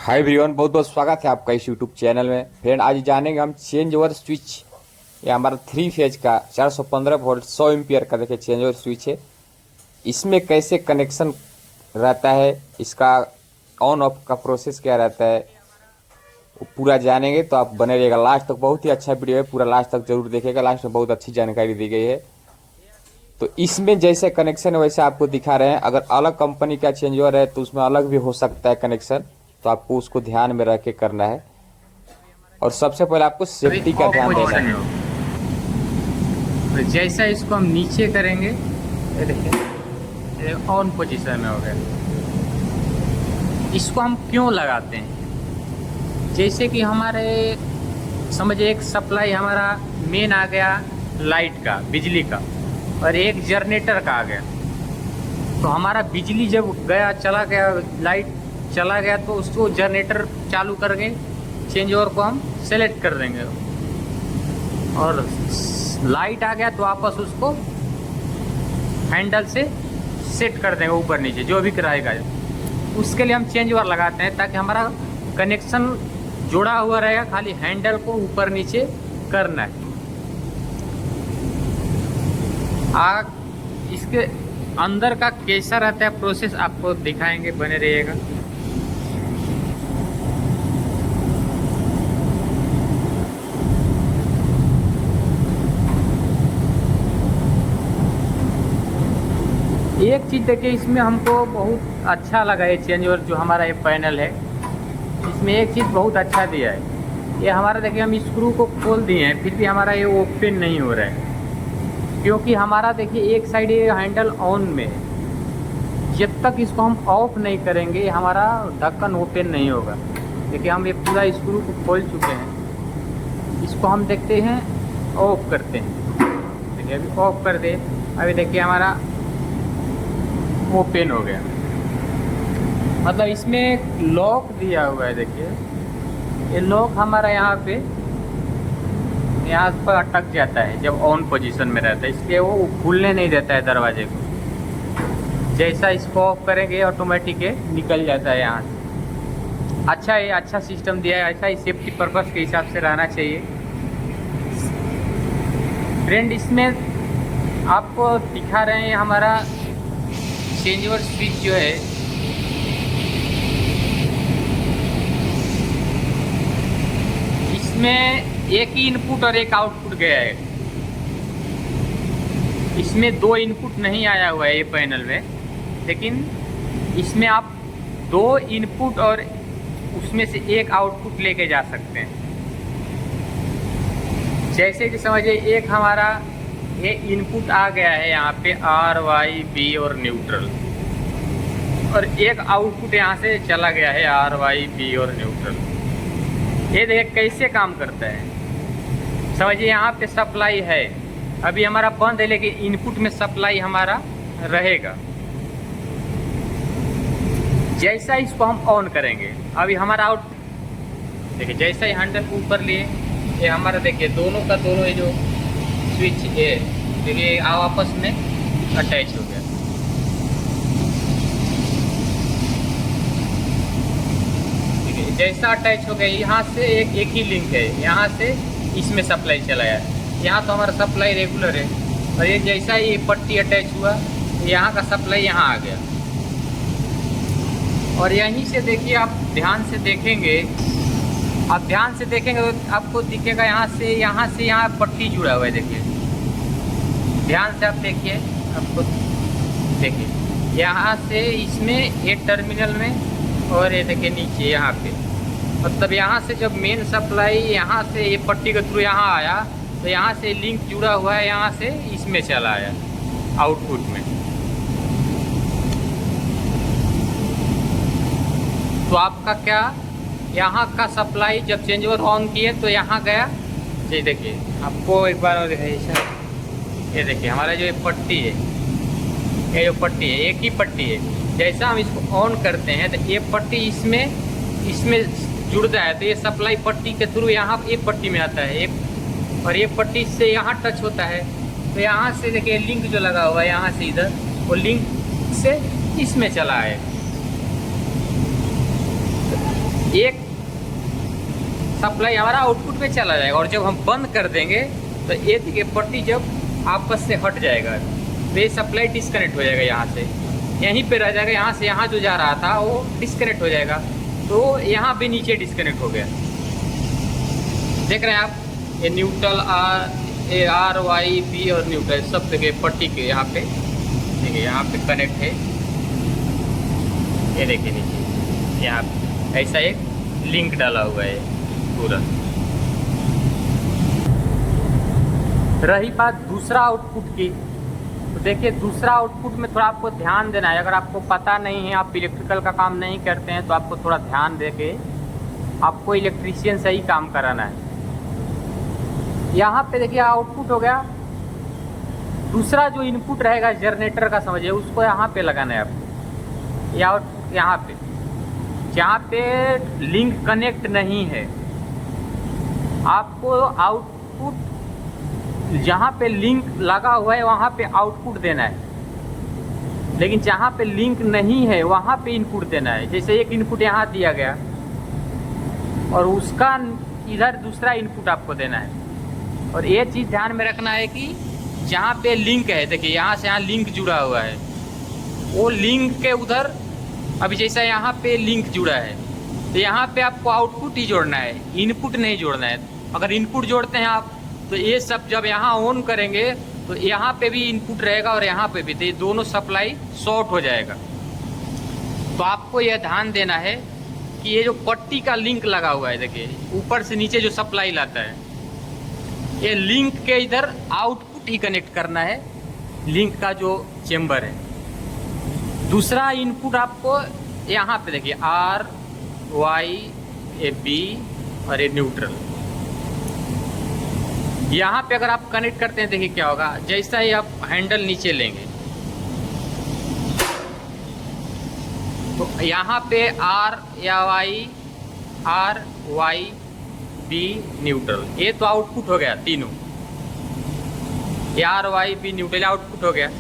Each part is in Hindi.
हाय एवरीवन, बहुत बहुत स्वागत है आपका इस यूट्यूब चैनल में। फ्रेंड, आज जानेंगे हम चेंज ओवर स्विच। ये हमारा 3 फेज का 415 वोल्ट 100 एम्पियर का देखिए चेंज ओवर स्विच है। इसमें कैसे कनेक्शन रहता है, इसका ऑन ऑफ का प्रोसेस क्या रहता है, वो पूरा जानेंगे। तो आप बने रहिएगा लास्ट तक। बहुत ही अच्छा वीडियो है, पूरा लास्ट तक जरूर देखिएगा। लास्ट में बहुत अच्छी जानकारी दी गई है। तो इसमें जैसे कनेक्शन है वैसे आपको दिखा रहे हैं। अगर अलग कंपनी का चेंज ओवर है तो उसमें अलग भी हो सकता है कनेक्शन, तो आपको उसको ध्यान में रख के करना है। और सबसे पहले आपको अभी सेफ्टी का ऑफ ध्यान देना पोजीशन में है। हो। तो जैसा इसको हम नीचे करेंगे, ये देखिए ऑन पोजीशन में हो गया। इसको हम क्यों लगाते हैं? जैसे कि हमारे समझिए एक सप्लाई हमारा मेन आ गया लाइट का, बिजली का, और एक जनरेटर का आ गया। तो हमारा बिजली जब गया चला गया, लाइट चला गया, तो उसको जनरेटर चालू करके चेंज ओवर को हम सेलेक्ट कर देंगे। और लाइट आ गया तो वापस उसको हैंडल से सेट कर देंगे, ऊपर नीचे जो भी कराएगा। उसके लिए हम चेंज ओवर लगाते हैं ताकि हमारा कनेक्शन जुड़ा हुआ रहेगा, खाली हैंडल को ऊपर नीचे करना है। इसके अंदर का कैसा रहता है प्रोसेस आपको दिखाएंगे, बने रहिएगा। एक चीज़ देखिए, इसमें हमको बहुत अच्छा लगा ये चेंज ओवर जो हमारा ये पैनल है। इसमें एक चीज़ बहुत अच्छा दिया है। ये हमारा देखिए, हम स्क्रू को खोल दिए हैं फिर भी हमारा ये ओपन नहीं हो रहा है, क्योंकि हमारा देखिए एक साइड ये हैंडल ऑन में है। जब तक इसको हम ऑफ नहीं करेंगे हमारा ढक्कन ओपन नहीं होगा। देखिए हम ये पूरा स्क्रू को खोल चुके हैं। इसको हम देखते हैं, ऑफ करते हैं। देखिए अभी ऑफ कर दे, अभी देखिए हमारा ओपन हो गया। मतलब इसमें एक लॉक दिया हुआ है। देखिए ये लॉक हमारा यहाँ पर अटक जाता है जब ऑन पोजीशन में रहता है, इसलिए वो खुलने नहीं देता है दरवाजे को। जैसा इसको ऑफ करेंगे ऑटोमेटिक निकल जाता है यहाँ से। अच्छा है, अच्छा सिस्टम दिया है। ऐसा ही सेफ्टी पर्पस के हिसाब से रहना चाहिए। फ्रेंड, इसमें आपको दिखा रहे हैं हमारा चेंज ओवर स्विच जो है, इसमें एक ही इनपुट और एक आउटपुट गया है। इसमें दो इनपुट नहीं आया हुआ है ये पैनल में, लेकिन इसमें आप दो इनपुट और उसमें से एक आउटपुट लेके जा सकते हैं। जैसे कि समझिए एक हमारा ये इनपुट आ गया है यहाँ पे आर वाई बी और न्यूट्रल, और एक आउटपुट यहाँ से चला गया है आर वाई बी और न्यूट्रल। ये देखिए कैसे काम करता है। समझिए यहाँ पे सप्लाई है, अभी हमारा बंद है, लेकिन इनपुट में सप्लाई हमारा रहेगा। जैसा इसको हम ऑन करेंगे, अभी हमारा आउट देखिए, जैसा ही हैंडल ऊपर लिए, ये हमारा देखिए दोनों का दोनों ये जो स्विच है देखिए आपस में अटैच हो गया। देखिए जैसा अटैच हो गया, यहाँ से एक ही लिंक है, यहाँ से इसमें सप्लाई चला है। यहाँ तो हमारा सप्लाई रेगुलर है, और ये जैसा ये पट्टी अटैच हुआ, यहाँ का सप्लाई यहाँ आ गया। और यहीं से देखिए, आप ध्यान से देखेंगे, तो आपको दिखेगा यहाँ से यहाँ पट्टी जुड़ा हुआ है। देखिए ध्यान से आप देखिए, आपको देखिए यहाँ से इसमें एक टर्मिनल में, और ये देखिए नीचे यहाँ पे। मतलब यहाँ से जब मेन सप्लाई यहाँ से ये पट्टी के थ्रू यहाँ आया, तो यहाँ से लिंक जुड़ा हुआ है, यहाँ से इसमें चला आया आउटपुट में। तो आपका क्या, यहाँ का सप्लाई जब चेंज ओवर ऑन किए तो यहाँ गया। जी देखिए, आपको एक बार और दिखाइए। ये देखिए हमारा जो ये पट्टी है, ये जो पट्टी है एक ही पट्टी है। जैसा हम इसको ऑन करते हैं तो ये पट्टी इसमें जुड़ता है, तो ये सप्लाई पट्टी के थ्रू यहाँ एक पट्टी में आता है, एक और ये पट्टी से यहाँ टच होता है। तो यहाँ से देखिए लिंक जो लगा हुआ है यहाँ से इधर, वो लिंक से इसमें चला है। एक सप्लाई हमारा आउटपुट में चला जाएगा और जब हम बंद कर देंगे तो ये देखिए पट्टी जब आपस से हट जाएगा तो ये सप्लाई डिस्कनेक्ट हो जाएगा, यहाँ से यहीं पे रह जाएगा, यहाँ से यहाँ जो जा रहा था वो डिस्कनेक्ट हो जाएगा। तो यहाँ भी नीचे डिस्कनेक्ट हो गया, देख रहे हैं आप, ये न्यूट्रल आर वाई बी और न्यूट्रल सब जगह पट्टी के यहाँ पे देखिए, यहाँ पे कनेक्ट है, ये देखिए नीचे यहाँ पे ऐसा एक लिंक डाला हुआ है पूरा। रही बात दूसरा आउटपुट की, तो देखिए दूसरा आउटपुट में थोड़ा आपको ध्यान देना है। अगर आपको पता नहीं है, आप इलेक्ट्रिकल का काम नहीं करते हैं, तो आपको थोड़ा ध्यान दे के आपको इलेक्ट्रीशियन से ही काम कराना है। यहाँ पे देखिए आउटपुट हो गया, दूसरा जो इनपुट रहेगा जनरेटर का समझिए, उसको यहाँ पे लगाना है आपको, यहाँ पे जहाँ पे लिंक कनेक्ट नहीं है, आपको आउटपुट जहाँ पे लिंक लगा हुआ है वहाँ पे आउटपुट देना है, लेकिन जहाँ पे लिंक नहीं है वहाँ पे इनपुट देना है। जैसे एक इनपुट यहाँ दिया गया और उसका इधर दूसरा इनपुट आपको देना है। और ये चीज़ ध्यान में रखना है कि जहाँ पे लिंक है, देखिए यहाँ से यहाँ लिंक जुड़ा हुआ है, वो लिंक के उधर अभी जैसा यहाँ पे लिंक जुड़ा है तो यहाँ पे आपको आउटपुट ही जोड़ना है, इनपुट नहीं जोड़ना है। अगर इनपुट जोड़ते हैं आप तो ये सब जब यहाँ ऑन करेंगे तो यहाँ पे भी इनपुट रहेगा और यहाँ पे भी, तो ये दोनों सप्लाई शॉर्ट हो जाएगा। तो आपको यह ध्यान देना है कि ये जो पट्टी का लिंक लगा हुआ है, देखिए ऊपर से नीचे जो सप्लाई लाता है, ये लिंक के इधर आउटपुट ही कनेक्ट करना है, लिंक का जो चेम्बर है। दूसरा इनपुट आपको यहाँ पे देखिए आर वाई ए बी और ये न्यूट्रल, यहाँ पे अगर आप कनेक्ट करते हैं देखिए क्या होगा, जैसा ही आप हैंडल नीचे लेंगे तो यहाँ पे आर वाई बी न्यूट्रल, ये तो आउटपुट हो गया तीनों, ये R Y B neutral output हो गया।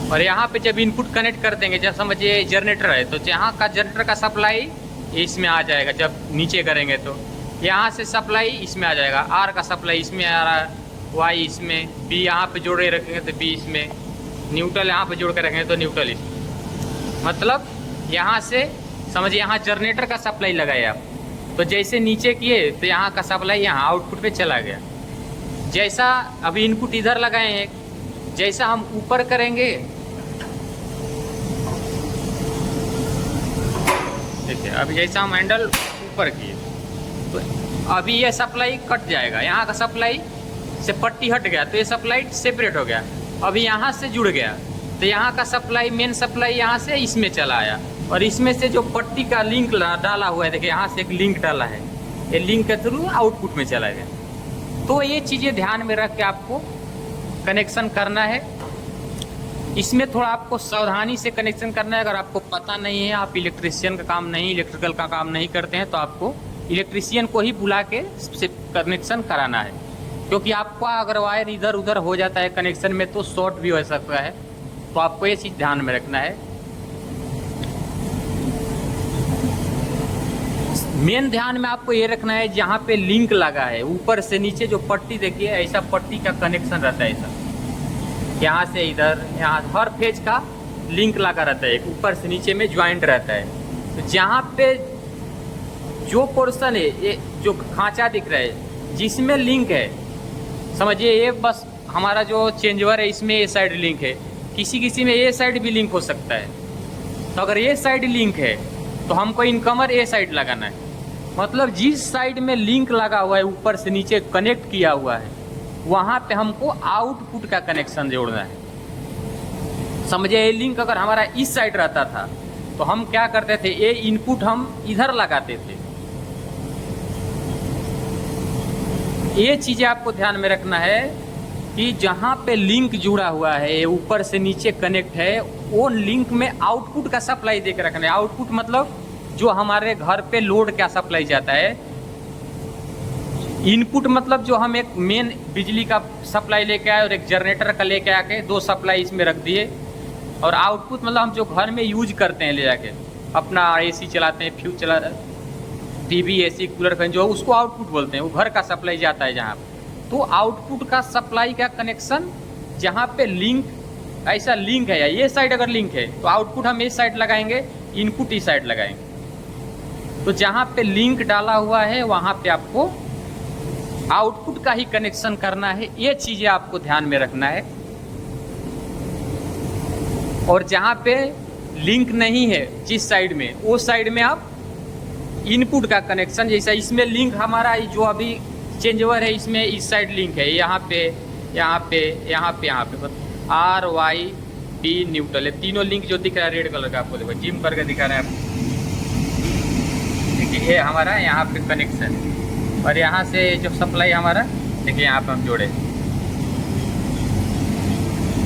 और यहाँ पे जब इनपुट कनेक्ट कर देंगे, जब समझिए जनरेटर है, तो यहाँ का जनरेटर का सप्लाई इसमें आ जाएगा, जब नीचे करेंगे तो यहाँ से सप्लाई इसमें आ जाएगा, आर का सप्लाई इसमें आ रहा है, वाई इसमें, बी यहाँ पे जोड़े रखेंगे तो बी इसमें, न्यूट्रल यहाँ पे जोड़ के रखेंगे तो न्यूट्रल इसमें। मतलब यहाँ से समझिए यहाँ जनरेटर का सप्लाई लगाए आप, तो जैसे नीचे किए तो यहाँ का सप्लाई यहाँ आउटपुट पे चला गया। जैसा अभी इनपुट इधर लगाए हैं, जैसा हम ऊपर करेंगे, देखिए अभी जैसा हम हैंडल ऊपर किए तो अभी ये सप्लाई कट जाएगा, यहाँ का सप्लाई से पट्टी हट गया तो ये सप्लाई सेपरेट हो गया, अभी यहाँ से जुड़ गया तो यहाँ का सप्लाई मेन सप्लाई यहाँ से इसमें चला आया, और इसमें से जो पट्टी का लिंक डाला हुआ है, देखिए यहाँ से एक लिंक डाला है, ये लिंक के थ्रू आउटपुट में चला गया। तो ये चीज़ें ध्यान में रख के आपको कनेक्शन करना है। इसमें थोड़ा आपको सावधानी से कनेक्शन करना है। अगर आपको पता नहीं है, आप इलेक्ट्रिशियन का काम नहीं, इलेक्ट्रिकल का काम नहीं करते हैं, तो आपको इलेक्ट्रिशियन को ही बुला के से कनेक्शन कराना है, क्योंकि आपका अगर वायर इधर उधर हो जाता है कनेक्शन में तो शॉर्ट भी हो सकता है। तो आपको ये चीज़ ध्यान में रखना है। मेन ध्यान में आपको ये रखना है, जहाँ पे लिंक लगा है ऊपर से नीचे जो पट्टी देखिए, ऐसा पट्टी का कनेक्शन रहता है, ऐसा यहाँ से इधर, यहाँ हर फेज का लिंक लगा रहता है, ऊपर से नीचे में ज्वाइंट रहता है। तो जहाँ पे जो पोर्शन है, ये जो खांचा दिख रहा है जिसमें लिंक है, समझिए ये बस हमारा जो चेंजवर है इसमें ये साइड लिंक है, किसी किसी में ये साइड भी लिंक हो सकता है। तो अगर ये साइड लिंक है तो हमको इनकमर ये साइड लगाना है, मतलब जिस साइड में लिंक लगा हुआ है ऊपर से नीचे कनेक्ट किया हुआ है वहाँ पे हमको आउटपुट का कनेक्शन जोड़ना है। समझिए ये लिंक अगर हमारा इस साइड रहता था तो हम क्या करते थे, ये इनपुट हम इधर लगाते थे। ये चीज़ें आपको ध्यान में रखना है कि जहाँ पे लिंक जुड़ा हुआ है ऊपर से नीचे कनेक्ट है, वो लिंक में आउटपुट का सप्लाई दे के रखना है। आउटपुट मतलब जो हमारे घर पे लोड का सप्लाई जाता है, इनपुट मतलब जो हम एक मेन बिजली का सप्लाई लेके आए और एक जनरेटर का लेके आके दो सप्लाई इसमें रख दिए, और आउटपुट मतलब हम जो घर में यूज करते हैं ले जाके, अपना एसी चलाते हैं, फ्यूज चला, टीवी, एसी, कूलर, फैन जो उसको आउटपुट बोलते हैं, वो घर का सप्लाई जाता है जहाँ पे। तो आउटपुट का सप्लाई का कनेक्शन जहाँ पे लिंक, ऐसा लिंक है या ये साइड अगर लिंक है तो आउटपुट हम इस साइड लगाएंगे, इनपुट इस साइड लगाएंगे। तो जहाँ पे लिंक डाला हुआ है वहाँ पे आपको आउटपुट का ही कनेक्शन करना है, ये चीज़ें आपको ध्यान में रखना है। और जहाँ पे लिंक नहीं है जिस साइड में, वो साइड में आप इनपुट का कनेक्शन, जैसा इसमें लिंक हमारा जो अभी चेंज ओवर है, इसमें इस साइड लिंक है, यहाँ पे यहाँ पे यहाँ पे यहाँ पे आर वाई डी न्यूट्रल है, तीनों लिंक जो दिख रहा है रेड कलर का, आपको देखो जिम करके दिखा रहा है आपको। देखिए ये हमारा यहाँ पे कनेक्शन है, और यहाँ से जो सप्लाई हमारा देखिए यहाँ पे हम जोड़े,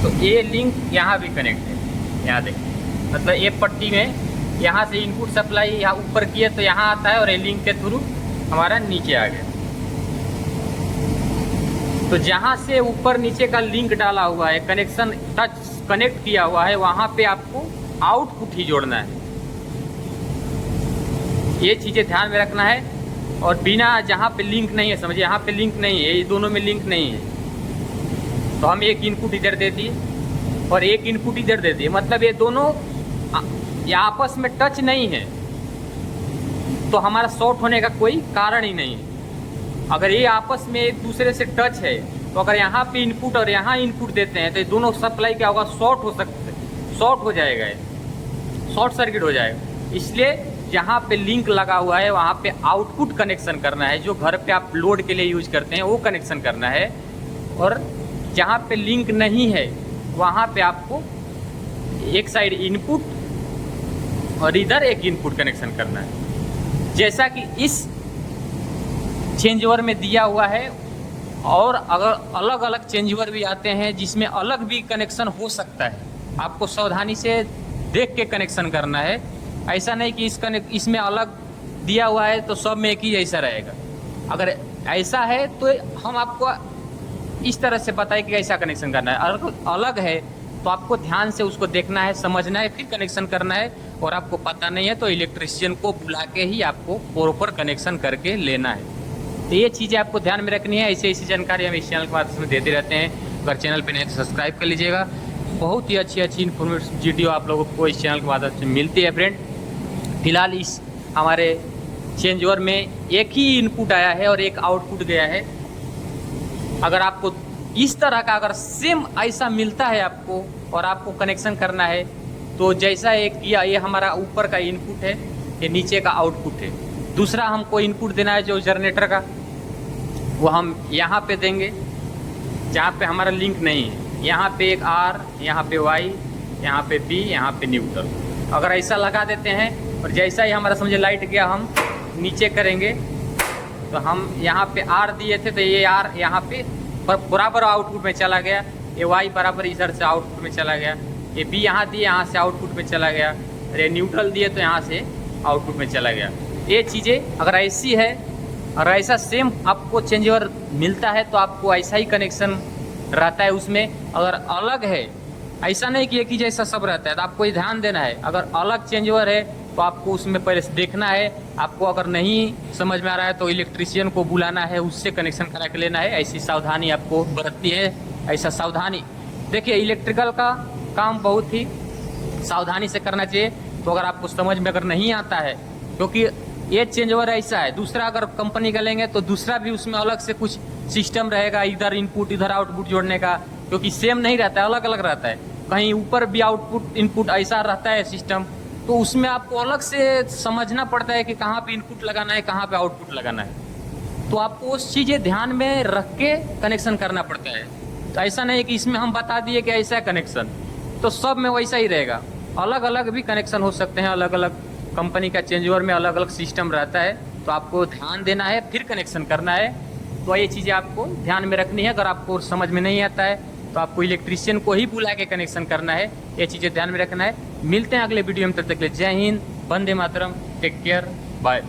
तो ये लिंक यहाँ भी कनेक्ट है। यहाँ देखिए मतलब ये पट्टी में यहाँ से इनपुट सप्लाई यहाँ ऊपर किए तो यहाँ आता है, और ये लिंक के थ्रू हमारा नीचे आ गया। तो जहाँ से ऊपर नीचे का लिंक डाला हुआ है, कनेक्शन टच कनेक्ट किया हुआ है, वहाँ पे आपको आउटपुट ही जोड़ना है। ये चीज़ें ध्यान में रखना है। और बिना जहाँ पे लिंक नहीं है, समझिए यहाँ पे लिंक नहीं है, ये दोनों में लिंक नहीं है, तो हम एक इनपुट इधर दे दिए और एक इनपुट इधर दे दिए, मतलब ये दोनों ये आपस में टच नहीं है, तो हमारा शॉर्ट होने का कोई कारण ही नहीं है। अगर ये आपस में एक दूसरे से टच है, तो अगर यहाँ पे इनपुट और यहाँ इनपुट देते हैं तो ये दोनों सप्लाई क्या होगा, शॉर्ट हो सकते हैं, शॉर्ट हो जाएगा, ये शॉर्ट सर्किट हो जाएगा। इसलिए जहाँ पे लिंक लगा हुआ है वहाँ पे आउटपुट कनेक्शन करना है, जो घर पे आप लोड के लिए यूज करते हैं वो कनेक्शन करना है। और जहाँ पे लिंक नहीं है वहाँ पे आपको एक साइड इनपुट और इधर एक इनपुट कनेक्शन करना है, जैसा कि इस चेंज ओवर में दिया हुआ है। और अगर अलग अलग चेंज ओवर भी आते हैं जिसमें अलग भी कनेक्शन हो सकता है, आपको सावधानी से देख के कनेक्शन करना है। ऐसा नहीं कि इसमें अलग दिया हुआ है तो सब में एक ही जैसा रहेगा। अगर ऐसा है तो हम आपको इस तरह से बताएं कि ऐसा कनेक्शन करना है, अगर अलग है तो आपको ध्यान से उसको देखना है, समझना है, फिर कनेक्शन करना है। और आपको पता नहीं है तो इलेक्ट्रिशियन को बुला के ही आपको प्रॉपर कनेक्शन करके लेना है। तो ये चीज़ें आपको ध्यान में रखनी है। ऐसी जानकारी हम इस चैनल के माध्यम से देते रहते हैं। अगर चैनल पे नहीं तो सब्सक्राइब कर लीजिएगा। बहुत ही अच्छी इन्फॉर्मेटिव वीडियो आप लोगों को इस चैनल के माध्यम से मिलती है फ्रेंड। फिलहाल इस हमारे चेंज ओवर में एक ही इनपुट आया है और एक आउटपुट गया है। अगर आपको इस तरह का अगर सेम ऐसा मिलता है आपको और आपको कनेक्शन करना है, तो जैसा एक ये हमारा ऊपर का इनपुट है, ये नीचे का आउटपुट है। दूसरा हमको इनपुट देना है जो जनरेटर का, वो हम यहाँ पे देंगे जहाँ पे हमारा लिंक नहीं है। यहाँ पे एक आर, यहाँ पे वाई, यहाँ पे बी, यहाँ पे न्यूट्रल। अगर ऐसा लगा देते हैं और जैसा ही हमारा समझे लाइट गया हम नीचे करेंगे, तो हम यहाँ पे आर दिए थे तो ये आर यहाँ पे बराबर आउटपुट में चला गया, ये वाई बराबर इधर से आउटपुट में चला गया, ये बी यहाँ दिए यहाँ से आउटपुट में चला गया, और ये न्यूट्रल दिए तो यहाँ से आउटपुट में चला गया। ये चीज़ें अगर ऐसी है और ऐसा सेम आपको चेंज ओवर मिलता है तो आपको ऐसा ही कनेक्शन रहता है उसमें। अगर अलग है, ऐसा नहीं कि एक ही जैसा सब रहता है, तो आपको ये ध्यान देना है। अगर अलग चेंज ओवर है तो आपको उसमें पहले से देखना है। आपको अगर नहीं समझ में आ रहा है तो इलेक्ट्रिशियन को बुलाना है, उससे कनेक्शन करा के लेना है। ऐसी सावधानी आपको बरतनी है। ऐसा सावधानी देखिए, इलेक्ट्रिकल का काम बहुत ही सावधानी से करना चाहिए। तो अगर आपको समझ में अगर नहीं आता है, क्योंकि ये चेंज ओवर ऐसा है, दूसरा अगर कंपनी का लेंगे तो दूसरा भी उसमें अलग से कुछ सिस्टम रहेगा, इधर इनपुट इधर आउटपुट जोड़ने का, क्योंकि सेम नहीं रहता है, अलग अलग रहता है। कहीं ऊपर भी आउटपुट इनपुट ऐसा रहता है सिस्टम, तो उसमें आपको अलग से समझना पड़ता है कि कहाँ पे इनपुट लगाना है, कहाँ पे आउटपुट लगाना है। तो आपको उस चीज़ें ध्यान में रख के कनेक्शन करना पड़ता है। तो ऐसा नहीं है कि इसमें हम बता दिए कि ऐसा है कनेक्शन, तो सब में वैसा ही रहेगा। अलग अलग भी कनेक्शन हो सकते हैं, अलग अलग कंपनी का चेंज ओवर में अलग अलग सिस्टम रहता है। तो आपको ध्यान देना है, फिर कनेक्शन करना है। तो ये चीज़ें आपको ध्यान में रखनी है। अगर आपको समझ में नहीं आता है तो आपको इलेक्ट्रिशियन को ही बुला के कनेक्शन करना है। ये चीज़ें ध्यान में रखना है। मिलते हैं अगले वीडियो में, तब तक के लिए जय Hind, Vande Mataram, take care, bye.